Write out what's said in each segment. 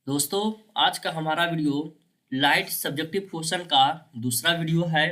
दोस्तों, आज का हमारा वीडियो लाइट सब्जेक्टिव क्वेश्चन का दूसरा वीडियो है।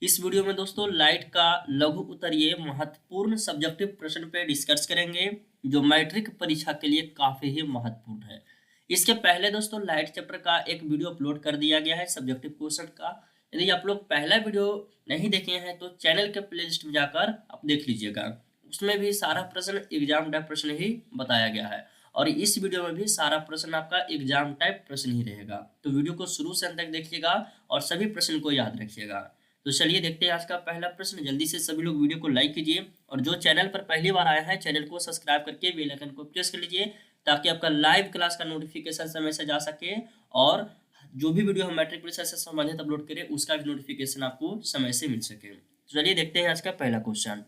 इस वीडियो में दोस्तों लाइट का लघु उत्तरीय महत्वपूर्ण सब्जेक्टिव प्रश्न पे डिस्कस करेंगे जो मैट्रिक परीक्षा के लिए काफी ही महत्वपूर्ण है। इसके पहले दोस्तों लाइट चैप्टर का एक वीडियो अपलोड कर दिया गया है सब्जेक्टिव क्वेश्चन का। यदि आप लोग पहला वीडियो नहीं देखे हैं तो चैनल के प्लेलिस्ट में जाकर आप देख लीजिएगा। उसमें भी सारा प्रश्न एग्जाम टाइप प्रश्न ही बताया गया है और इस वीडियो में भी सारा प्रश्न आपका एग्जाम टाइप प्रश्न ही रहेगा। तो वीडियो को शुरू से अंत तक देखिएगा और सभी प्रश्न को याद रखिएगा। तो चलिए देखते हैं आज का पहला प्रश्न। जल्दी से सभी लोग वीडियो को लाइक कीजिए और जो चैनल पर पहली बार आया है चैनल को सब्सक्राइब करके बेल आइकन को प्रेस कर लीजिए ताकि आपका लाइव क्लास का नोटिफिकेशन समय से जा सके और जो भी वीडियो हम मैट्रिक परीक्षा से संबंधित अपलोड करें उसका भी नोटिफिकेशन आपको समय से मिल सके। तो चलिए देखते हैं आज का पहला क्वेश्चन।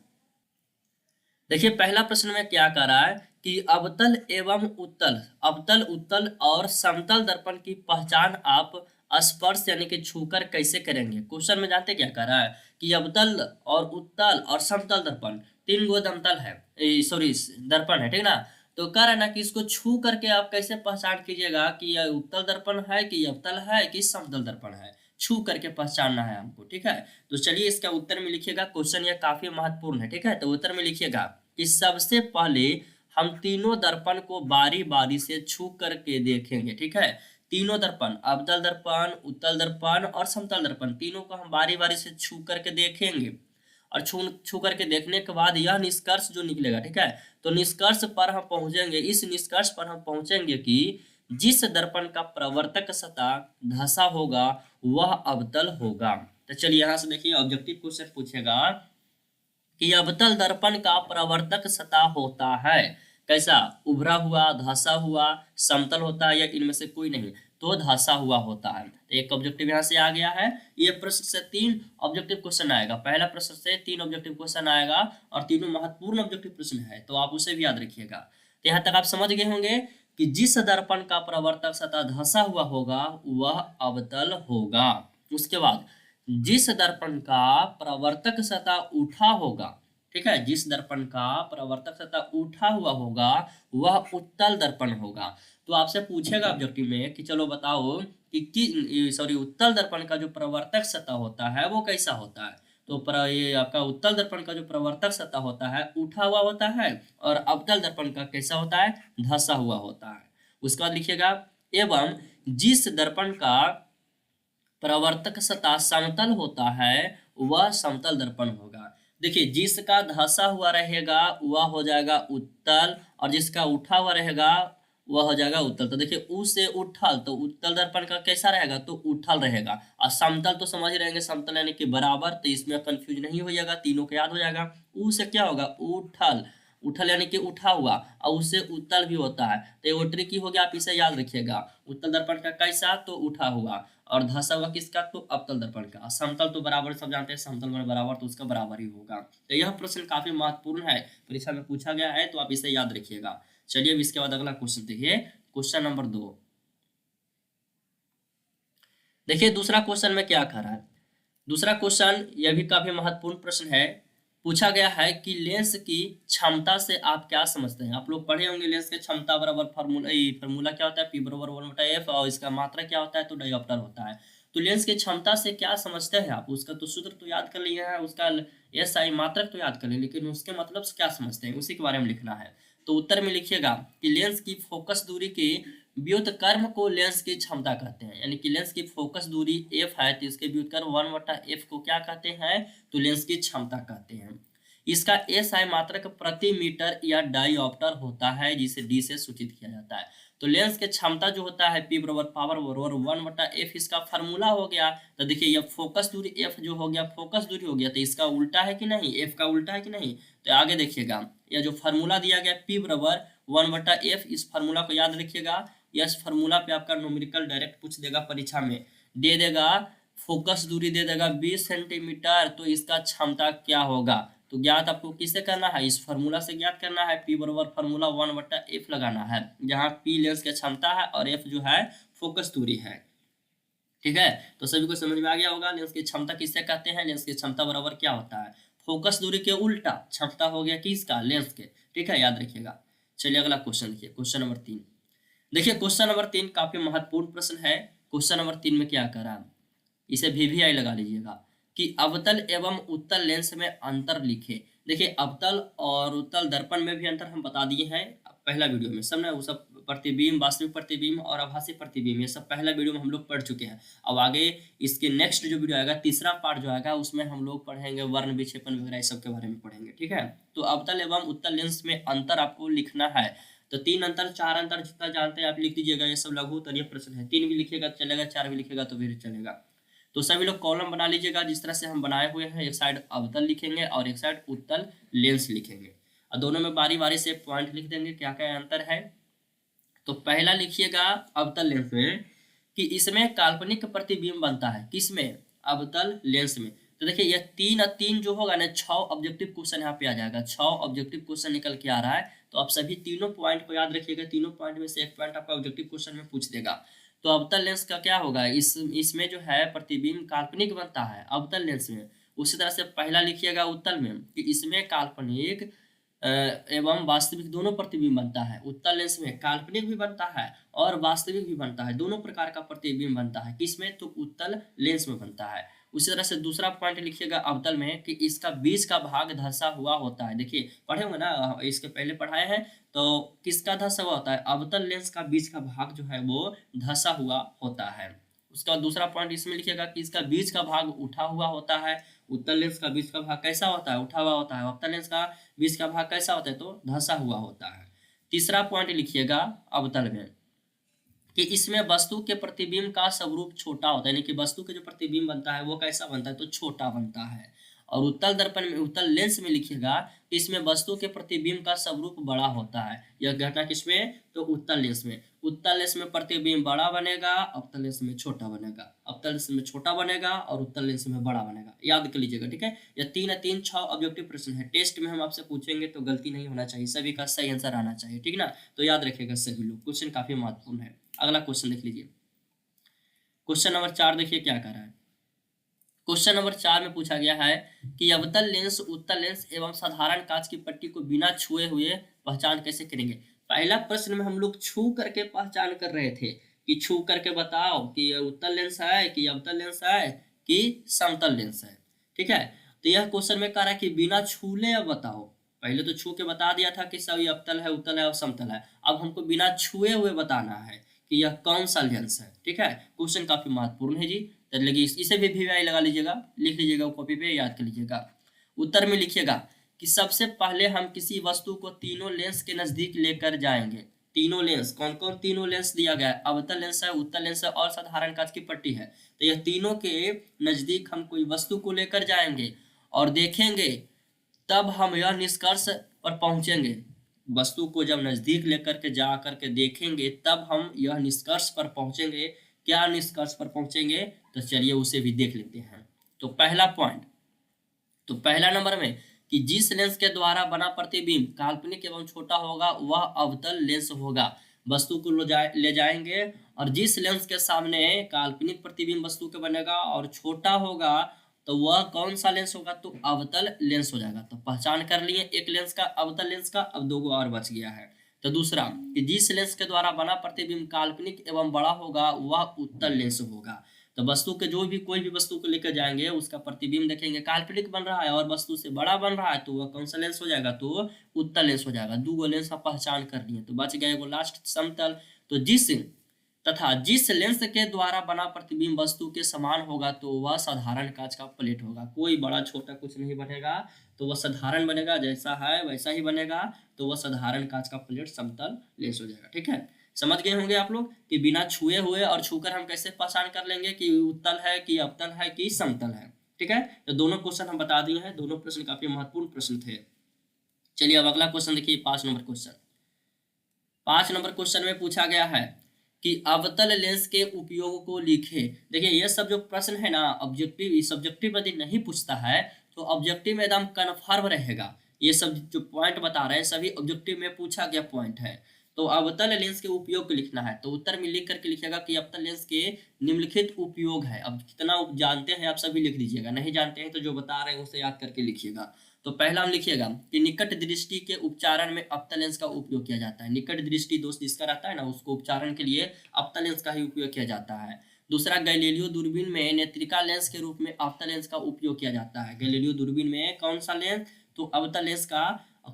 देखिए पहला प्रश्न में क्या कह रहा है कि अवतल एवं उत्तल, अवतल उत्तल और समतल दर्पण की पहचान आप स्पर्श यानी कि छूकर कैसे करेंगे। क्वेश्चन में जानते क्या कह रहा है कि अवतल और उत्तल और समतल दर्पण तीन गो दमतल है, सॉरी दर्पण है, ठीक ना। तो कह रहा है ना कि इसको छू करके आप कैसे पहचान कीजिएगा कि यह उत्तल दर्पण है कि अवतल है कि समतल दर्पण है। छू करके पहचानना है हमको, ठीक है। तो चलिए इसका उत्तर में लिखिएगा। क्वेश्चन यह काफी महत्वपूर्ण है, ठीक है। तो उत्तर में लिखिएगा कि सबसे पहले हम तीनों दर्पण को बारी बारी से छू करके देखेंगे, ठीक है। तीनों दर्पण अवतल दर्पण, उत्तल दर्पण और समतल दर्पण तीनों को हम बारी बारी से छू करके देखेंगे और छू छू करके देखने के बाद यह निष्कर्ष जो निकलेगा, ठीक है। तो निष्कर्ष पर हम पहुंचेंगे, इस निष्कर्ष पर हम पहुंचेंगे कि जिस दर्पण का प्रवर्तक सतह धंसा होगा वह अवतल होगा। तो चलिए यहां से देखिए ऑब्जेक्टिव क्वेश्चन पूछेगा कि अवतल दर्पण का प्रवर्तक सतह होता है कैसा, उभरा हुआ, धंसा हुआ, समतल होता है या इनमें से कोई नहीं, तो धंसा हुआ होता है। तो एक ऑब्जेक्टिव यहाँ से आ गया है। ये प्रश्न से तीन ऑब्जेक्टिव क्वेश्चन आएगा, पहला प्रश्न से तीन ऑब्जेक्टिव क्वेश्चन आएगा और तीनों महत्वपूर्ण ऑब्जेक्टिव प्रश्न है, तो आप उसे भी याद रखिएगा। तो यहाँ तक आप समझ गए होंगे कि जिस दर्पण का प्रवर्तक सतह धंसा हुआ होगा वह अवतल होगा। उसके बाद जिस दर्पण का प्रवर्तक सतह उठा होगा, ठीक है, जिस दर्पण का प्रवर्तक सतह उठा हुआ होगा वह उत्तल दर्पण होगा। तो आपसे पूछेगा ऑब्जेक्टिव में कि चलो बताओ कि सॉरी उत्तल दर्पण का जो प्रवर्तक सतह होता है वो कैसा होता है। तो ये आपका उत्तल दर्पण का जो प्रवर्तक सतह होता है उठा हुआ होता है और अवतल दर्पण का कैसा होता है, धंसा हुआ होता है। उसके बाद लिखिएगा एवं जिस दर्पण का प्रवर्तक सतह समतल होता है वह समतल दर्पण होगा। देखिए जिसका धंसा हुआ रहेगा वह हो जाएगा उत्तल और जिसका उठा हुआ रहेगा वह हो जाएगा उत्तल। तो देखिए उ से उठल, तो उत्तल दर्पण का कैसा रहेगा, तो उठल रहेगा। और समतल तो समझ ही रहेंगे, समतल यानी कि बराबर, तो इसमें कंफ्यूज नहीं हो जाएगा, तीनों को याद हो जाएगा। उ से क्या होगा, उठल, उठल यानी कि उठा हुआ, और उससे उत्तल भी होता है। तो ये वो ट्रिकी हो गया, आप इसे याद रखिएगा। उत्तल दर्पण का कैसा, तो उठा हुआ, और धंसा हुआ किसका, तो अवतल दर्पण का। समतल तो बराबर सब जानते हैं, समतल में बराबर तो उसका बराबर ही होगा। तो यह प्रश्न काफी महत्वपूर्ण है, परीक्षा में पूछा गया है, तो आप इसे याद रखिएगा। चलिए अब इसके बाद अगला क्वेश्चन देखिए, क्वेश्चन नंबर 2। देखिए दूसरा क्वेश्चन में क्या कह रहा है। दूसरा क्वेश्चन यह भी काफी महत्वपूर्ण प्रश्न है। पूछा गया है कि लेंस की क्षमता से आप क्या समझते हैं। आप लोग पढ़े होंगे लेंस की क्षमता बराबर फार्मूला क्या होता है, पी बराबर 1/f, और इसका मात्रा क्या होता है, तो डायोप्टर होता है। तो लेंस की क्षमता से क्या समझते हैं आप, उसका तो सूत्र तो याद कर लिए हैं, उसका एस आई मात्रक तो याद कर लिए, लेकिन उसके मतलब से क्या समझते हैं उसी के बारे में लिखना है। तो उत्तर में लिखिएगा कि लेंस की फोकस दूरी की व्युत्क्रम को लेंस की क्षमता कहते हैं। यानी कि लेंस की फोकस दूरी f है तो इसके व्युत्क्रम 1/f को क्या कहते हैं, तो लेंस की क्षमता कहते हैं। इसका SI मात्रक प्रति मीटर या डायोप्टर होता है जिसे d से सूचित किया जाता है। तो लेंस की क्षमता जो होता है P बराबर पावर बराबर 1/f, इसका फार्मूला हो गया। तो देखिए ये फोकस दूरी f जो हो गया, फोकस दूरी हो गया, तो इसका उल्टा है कि नहीं, f का उल्टा है कि नहीं। तो आगे देखिएगा यह जो फार्मूला दिया गया P बराबर 1/f, इस फार्मूला को याद रखिएगा। इस फार्मूला पे आपका न्यूमेरिकल डायरेक्ट पूछ देगा परीक्षा में, दे देगा फोकस दूरी दे देगा 20 सेंटीमीटर, तो इसका क्षमता क्या होगा। तो ज्ञात आपको किससे करना है, इस फार्मूला से ज्ञात करना है। P बराबर फार्मूला 1/f लगाना है, जहाँ P लेंस की क्षमता है और F जो है फोकस दूरी है। ठीक है, तो सभी को समझ में आ गया होगा लेंस की क्षमता किससे कहते हैं। लेंस की क्षमता बराबर क्या होता है, फोकस दूरी के उल्टा क्षमता हो गया किसका, लेंस के। ठीक है, याद रखिएगा। चलिए अगला क्वेश्चन देखिए, क्वेश्चन नंबर 3। देखिए क्वेश्चन नंबर 3 काफी महत्वपूर्ण प्रश्न है। क्वेश्चन नंबर 3 में क्या करा, इसे VVI लगा लीजिएगा कि अवतल एवं उत्तल लेंस में अंतर लिखे। देखिए अवतल और उत्तल दर्पण में भी अंतर हम बता दिए हैं पहला वीडियो में, सब ना वो सब प्रतिबिंब, वास्तविक प्रतिबिंब और आभासी प्रतिबिंब, ये सब पहला वीडियो में हम लोग पढ़ चुके हैं। अब आगे इसके नेक्स्ट जो वीडियो आएगा, तीसरा पार्ट जो आएगा, उसमें हम लोग पढ़ेंगे वर्ण विक्षेपण वगैरह इस सब के बारे में पढ़ेंगे, ठीक है। तो अवतल एवं उत्तल लेंस में अंतर आपको लिखना है। तो 3 अंतर 4 अंतर जितना जानते हैं आप लिख दीजिएगा। ये सब लघु उत्तरीय प्रश्न है, 3 भी लिखिएगा तो चलेगा, 4 भी लिखेगा तो भी चलेगा। तो सभी लोग कॉलम बना लीजिएगा जिस तरह से हम बनाए हुए हैं। एक साइड अवतल लिखेंगे और एक साइड उत्तल लेंस लिखेंगे, और दोनों में बारी बारी से पॉइंट लिख देंगे क्या क्या अंतर है। तो पहला लिखिएगा अवतल लेंस में कि इसमें काल्पनिक प्रतिबिंब बनता है। किसमें? अवतल लेंस में। तो देखिए ये 3 और 3 जो होगा ना, 6 ऑब्जेक्टिव क्वेश्चन यहाँ पे आ जाएगा, 6 ऑब्जेक्टिव क्वेश्चन निकल के आ रहा है। तो आप सभी तीनों पॉइंट को याद रखिएगा, तीनों पॉइंट में से एक पॉइंट आपका ऑब्जेक्टिव क्वेश्चन में पूछ देगा। तो अवतल लेंस का क्या होगा, इसमें जो है प्रतिबिंब काल्पनिक बनता है अवतल लेंस में। उसी तरह से पहला लिखिएगा उत्तल में कि इसमें काल्पनिक एवं वास्तविक दोनों प्रतिबिंब बनता है। उत्तल लेंस में काल्पनिक भी बनता है और वास्तविक भी बनता है, दोनों प्रकार का प्रतिबिंब बनता है। किसमें? तो उत्तल लेंस में बनता है। उसी तरह से दूसरा पॉइंट लिखिएगा अवतल में कि इसका बीच का भाग धंसा हुआ होता है। देखिए पढ़े होंगे ना, इसके पहले पढ़ाए हैं। तो किसका धंसा हुआ होता है? अवतल लेंस का बीच का भाग जो है वो धंसा हुआ होता है। उसका दूसरा पॉइंट इसमें लिखिएगा कि इसका बीच का भाग उठा हुआ होता है। उत्तल लेंस का बीच का भाग कैसा होता है? उठा हुआ होता है। अवतल लेंस का बीच का भाग कैसा होता है? तो धंसा हुआ होता है। तीसरा पॉइंट लिखिएगा अवतल में कि इसमें वस्तु के प्रतिबिंब का स्वरूप छोटा होता है, यानी कि वस्तु के जो प्रतिबिंब बनता है वो कैसा बनता है? तो छोटा बनता है। और उत्तल दर्पण में, उत्तल लेंस में लिखिएगा कि इसमें वस्तु के प्रतिबिंब का स्वरूप बड़ा होता है। यह घटना किसमें? तो उत्तल लेंस में। उत्तल लेंस में प्रतिबिंब बड़ा बनेगा, अवतल लेंस में छोटा बनेगा। अवतल लेंस में छोटा बनेगा और उत्तल लेंस में बड़ा बनेगा, याद कर लीजिएगा, ठीक है। यह 3 6 ऑब्जेक्टिव प्रश्न है। टेस्ट में हम आपसे पूछेंगे तो गलती नहीं होना चाहिए, सभी का सही आंसर आना चाहिए, ठीक ना। तो याद रखिएगा सभी लोग, क्वेश्चन काफी महत्वपूर्ण है। अगला क्वेश्चन देख लीजिए। क्वेश्चन नंबर 4 देखिए क्या कर रहा है। क्वेश्चन नंबर 4 में पूछा गया है कि अवतल लेंस, उत्तल लेंस एवं साधारण कांच की पट्टी को बिना छुए हुए पहचान कैसे करेंगे। पहला प्रश्न में हम लोग छू करके पहचान कर रहे थे कि छू करके बताओ कि यह उत्तल लेंस है कि अवतल लेंस है कि समतल लेंस है, ठीक है। तो यह क्वेश्चन में कह रहा है कि बिना छूले बताओ। पहले तो छू के बता दिया था कि सब ये अवतल है, उत्तल है और समतल है। अब हमको बिना छुए हुए बताना है कि यह कौन सा लेंस है, ठीक है। क्वेश्चन काफी महत्वपूर्ण है जी। तो लगी इसे भी VVI लगा लीजिएगा, लिख लीजिएगा कॉपी पे, याद कर लीजिएगा। उत्तर में लिखिएगा कि सबसे पहले हम किसी वस्तु को तीनों लेंस के नजदीक लेकर जाएंगे। तीनों लेंस, कौन कौन तीनों लेंस दिया गया है? अवतल लेंस है, उत्तल लेंस है और साधारण कांच की पट्टी है। तो यह तीनों के नजदीक हम कोई वस्तु को लेकर जाएंगे और देखेंगे, तब हम यह निष्कर्ष पर पहुंचेंगे। वस्तु को जब नजदीक लेकर के जा करके देखेंगे तब हम यह निष्कर्ष पर पहुंचेंगे। क्या निष्कर्ष पर पहुंचेंगे? तो चलिए उसे भी देख लेते हैं। तो पहला पॉइंट, तो पहला नंबर में कि जिस लेंस के द्वारा बना प्रतिबिंब काल्पनिक एवं छोटा होगा वह अवतल लेंस होगा। वस्तु को ले जाएंगे और जिस लेंस के सामने काल्पनिक प्रतिबिंब वस्तु के बनेगा और छोटा होगा तो वह कौन सा लेंस होगा? तो अवतल लेंस हो जाएगा। तो पहचान कर लिए एक लेंस का, अवतल लेंस का। अब 2 और बच गया है। तो दूसरा कि जिस लेंस के द्वारा बना प्रतिबिंब काल्पनिक एवं बड़ा होगा वह उत्तल लेंस होगा। तो वस्तु के जो भी कोई भी वस्तु को लेकर जाएंगे उसका प्रतिबिंब देखेंगे, काल्पनिक बन रहा है और वस्तु से बड़ा बन रहा है तो वह कौन सा लेंस हो जाएगा? तो उत्तल लेंस हो जाएगा। 2 लेंस आप पहचान कर लिए, तो बच गया एगो लास्ट समतल। तो जिस लेंस के द्वारा बना प्रतिबिंब वस्तु के समान होगा तो वह साधारण कांच का प्लेट होगा। कोई बड़ा छोटा कुछ नहीं बनेगा, तो वह साधारण बनेगा, जैसा है वैसा ही बनेगा। तो वह साधारण कांच का प्लेट समतल लेंस हो जाएगा, ठीक है। समझ गए होंगे आप लोग कि बिना छुए हुए और छूकर हम कैसे पहचान कर लेंगे कि उत्तल है कि अवतल है कि समतल है, ठीक है। तो दोनों क्वेश्चन हम बता दिए हैं, दोनों प्रश्न काफी महत्वपूर्ण प्रश्न थे। चलिए अब अगला क्वेश्चन देखिए, 5 नंबर क्वेश्चन। 5 नंबर क्वेश्चन में पूछा गया है कि अवतल लेंस के उपयोग को लिखे। देखिए ये सब जो प्रश्न है ना ऑब्जेक्टिव, सब्जेक्टिव यदि नहीं पूछता है तो ऑब्जेक्टिव में एकदम कन्फर्म रहेगा। ये सब जो पॉइंट बता रहे हैं सभी ऑब्जेक्टिव में पूछा गया पॉइंट है। तो अवतल लेंस के उपयोग को लिखना है। तो उत्तर में लिख करके लिखिएगा कि अवतल लेंस के निम्नलिखित उपयोग है। अब कितना जानते हैं आप सभी लिख लीजिएगा, नहीं जानते हैं तो जो बता रहे हैं उसे याद करके लिखिएगा। तो पहला हम लिखिएगा कि निकट दृष्टि के उपचारण में अवतल लेंस का उपयोग किया जाता है। निकट दृष्टि दोष जिसका रहता है ना, उसको उपचारण के लिए अवतल लेंस का ही उपयोग किया जाता है। दूसरा, गैलीलियो दूरबीन में नेत्रिका लेंस के रूप में अवतल लेंस का उपयोग किया जाता है। गैलीलियो दूरबीन में कौन सा लेंस, तो अवतल लेंस का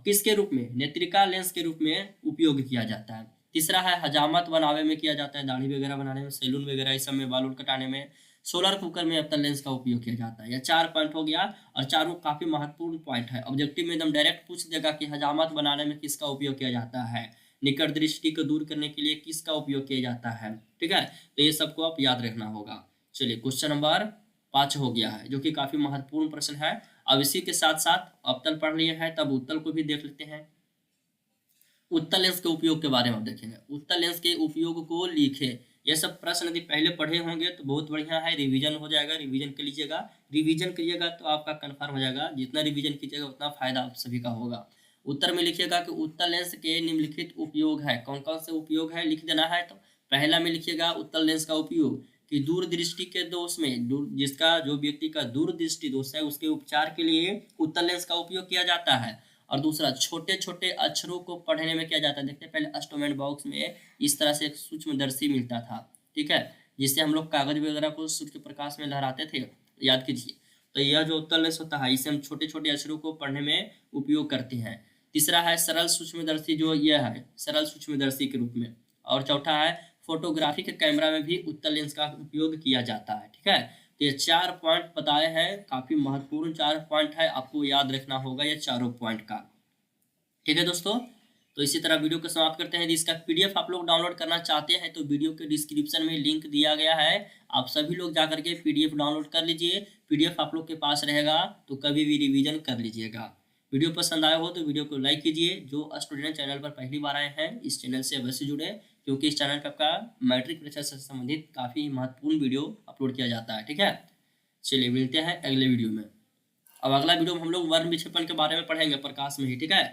किसके रूप में, नेत्रिका लेंस के रूप में उपयोग किया जाता है। तीसरा है हजामत बनावे में किया जाता है, दाढ़ी वगैरह बनाने में, सैलून वगैरह इस सब में, बाल कटाने में। सोलर कुकर में अवतल लेंस का उपयोग किया जाता है। यह 4 पॉइंट हो गया और चारों काफी महत्वपूर्ण पॉइंट है। ऑब्जेक्टिव में एकदम डायरेक्ट पूछ देगा कि हजामत बनाने में किसका उपयोग किया जाता है, निकट दृष्टि को दूर करने के लिए किसका उपयोग किया जाता है। ठीक है, तो ये सबको आप याद रखना होगा। चलिए क्वेश्चन नंबर 5 हो गया है, जो कि काफी महत्वपूर्ण प्रश्न है। अब इसी के साथ साथ अवतल पढ़ लिए हैं, तब उत्तल को भी देख लेते हैं। उत्तल लेंस के उपयोग के बारे में हम देखेंगे। उत्तल लेंस के उपयोग को लिखे। ये सब प्रश्न यदि पहले पढ़े होंगे तो बहुत बढ़िया है, रिवीजन हो जाएगा। रिवीजन कर लीजिएगा, रिवीजन करिएगा तो आपका कन्फर्म हो जाएगा। जितना रिवीजन कीजिएगा उतना फायदा आप सभी का होगा। उत्तर में लिखिएगा कि उत्तल लेंस के निम्नलिखित उपयोग है। कौन कौन से उपयोग है लिख देना है। तो पहला में लिखिएगा उत्तल लेंस का उपयोग कि दूरदृष्टि के दोष में, जिसका जो व्यक्ति का दूरदृष्टि दोष है उसके उपचार के लिए उत्तल लेंस का उपयोग किया जाता है। और दूसरा, छोटे छोटे अक्षरों को पढ़ने में किया जाता है। देखते हैं पहले इंस्ट्रूमेंट बॉक्स में इस तरह से एक सूक्ष्मदर्शी मिलता था, ठीक है, जिससे हम लोग कागज वगैरह को सूर्य प्रकाश में लहराते थे, याद कीजिए। तो यह जो उत्तल लेंस होता है इसे हम छोटे छोटे अक्षरों को पढ़ने में उपयोग करते हैं। तीसरा है सरल सूक्ष्मदर्शी, जो यह है सरल सूक्ष्मदर्शी के रूप में। और चौथा है फोटोग्राफी के कैमरा में भी उत्तल लेंस का उपयोग किया जाता है। ठीक है, तो ये 4 पॉइंट बताए हैं, काफी महत्वपूर्ण 4 पॉइंट है, आपको याद रखना होगा ये चारों पॉइंट का। ठीक है दोस्तों, तो इसी तरह वीडियो को समाप्त करते हैं। यदि इसका पीडीएफ आप लोग डाउनलोड करना चाहते हैं तो वीडियो के डिस्क्रिप्शन में लिंक दिया गया है, आप सभी लोग जाकर के पीडीएफ डाउनलोड कर लीजिए। पीडीएफ आप लोग के पास रहेगा तो कभी भी रिवीजन कर लीजिएगा। वीडियो पसंद आया हो तो वीडियो को लाइक कीजिए। जो स्टूडेंट चैनल पर पहली बार आए हैं इस चैनल से अवश्य जुड़े, क्योंकि इस चैनल पर आपका मैट्रिक परीक्षा से संबंधित काफ़ी महत्वपूर्ण वीडियो अपलोड किया जाता है। ठीक है, चलिए मिलते हैं अगले वीडियो में। अब अगला वीडियो में हम लोग वर्ण विक्षेपण के बारे में पढ़ेंगे प्रकाश में ही। ठीक है,